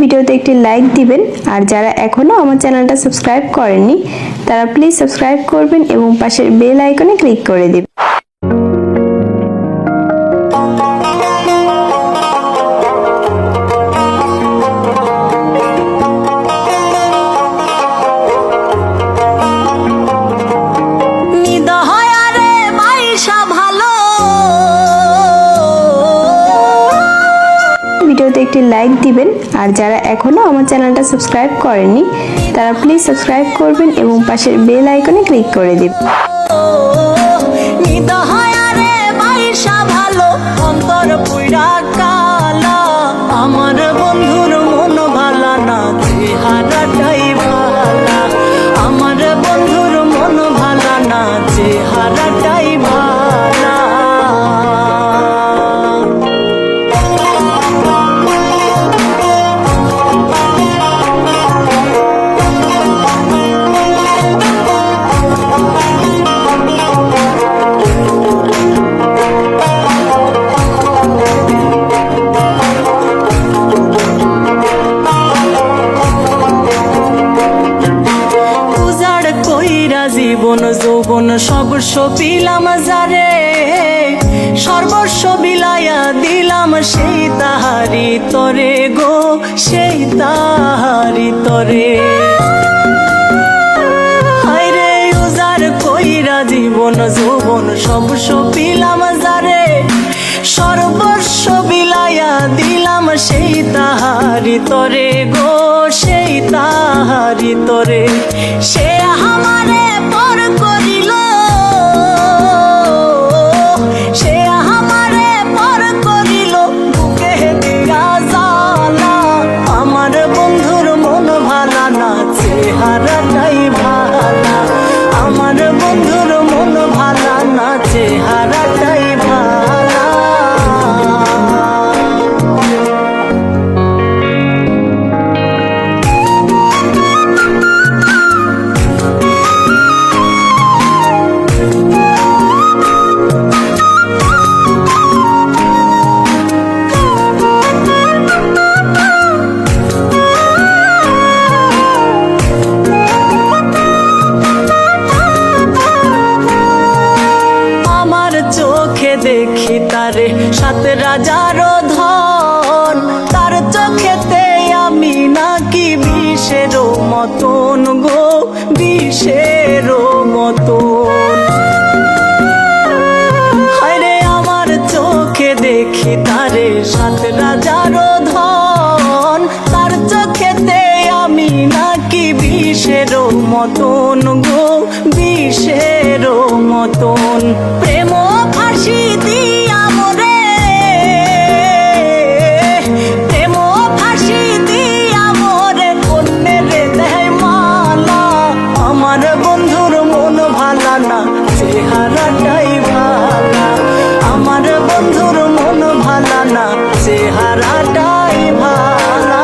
ভিডিওতে একটি লাইক দিবেন আর যারা এখনো আমার চ্যানেলটা সাবস্ক্রাইব করেননি তারা প্লিজ সাবস্ক্রাইব করবেন এবং পাশের বেল আইকনে ক্লিক করে দিবেন। ভিডিওতে একটি লাইক দিবেন আর যারা এখনো আমার চ্যানেলটা সাবস্ক্রাইব করেননি তারা প্লিজ সাবস্ক্রাইব করবেন এবং পাশের বেল আইকনে ক্লিক করে দিবেন। আমার বন্ধুর মন ভালা না চেহারাটাই ভালা, আমার বন্ধুর মন ভালা না চেহারাটাই ভালা। জীবন যৌবন সর্বস্ব বিলাম যারে, সর্বস্ব বিলাইয়া দিলাম সেই তাহারি তরে গো, সেই তাহারি তরে। হায়রে উজার কইরা জীবন যৌবন সর্বস্ব বিলাম যারে, সর্বস্ব বিলাইয়া দিলাম সেই তাহারি তরে গো, সেই তাহারি তরে। সে আমারে পর করিল, সে আমারে পর করিল বুকে দিয়া জ্বালা। আমার বন্ধুর মন ভালা না চেহারাটাই ভালা, আমার বন্ধুর মন ভালা না চেহারাটাই ভালা। দেখি তারে সাত রাজার ধন, তার চোখেতে আমি নাকি বিষের মতন গো, বিষের মতন। হায়রে আমার চোখে দেখি তারে সাত রাজার ধন, তার চোখেতে আমি নাকি বিষের মতন গো, বিষের মতন। প্রেম ফাঁসি দিয়া মোরে, প্রেম ফাঁসি দিয়া মোরে অন্যের দেয় মালা। আমার বন্ধুর মন ভালা না চেহারাটাই ভালা, আমার বন্ধুর মন ভালা না চেহারাটাই ভালা।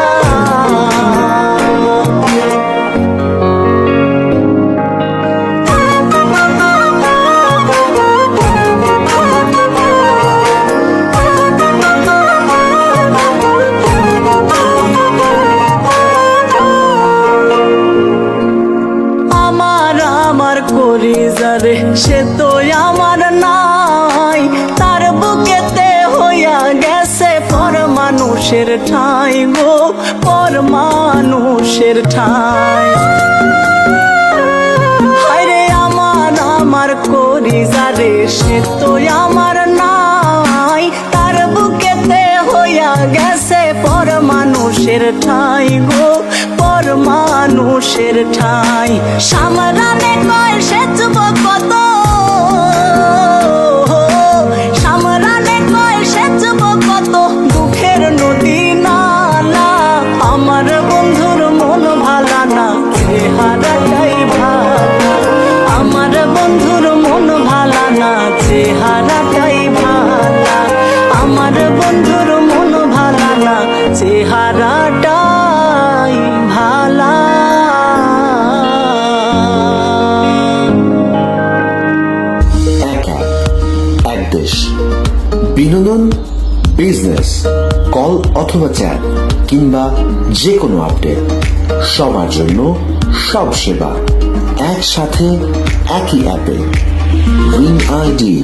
করি যারে সে তো আমার নাই, তার বুকেতে হইয়া গেছে পর মানুষের ঠাই গো, পর মানুষের ঠাই। হায়রে আমার করি যারে সে তো আমার নাই, তার বুকেতে হইয়া গেছে পর মানুষের ঠাই গো, পর মানুষের ঠাই। সামরানে কয় সেচব কত, সামরানে কয় সেচব কত দুঃখের নদী নালা। আমার বন্ধুর মন ভালা না চেহারাটাই ভালা, আমার বন্ধুর মন ভালা না চেহারাটাই ভালা, আমার বন্ধুর মন ভালা না চেহারাটাই ভালা। এক দেশ, বিনোদন, বিজনেস, কল অথবা চ্যাট কিংবা যে কোনো আপডেট, সবার জন্য সব সেবা একসাথে একই অ্যাপে। Ring ID.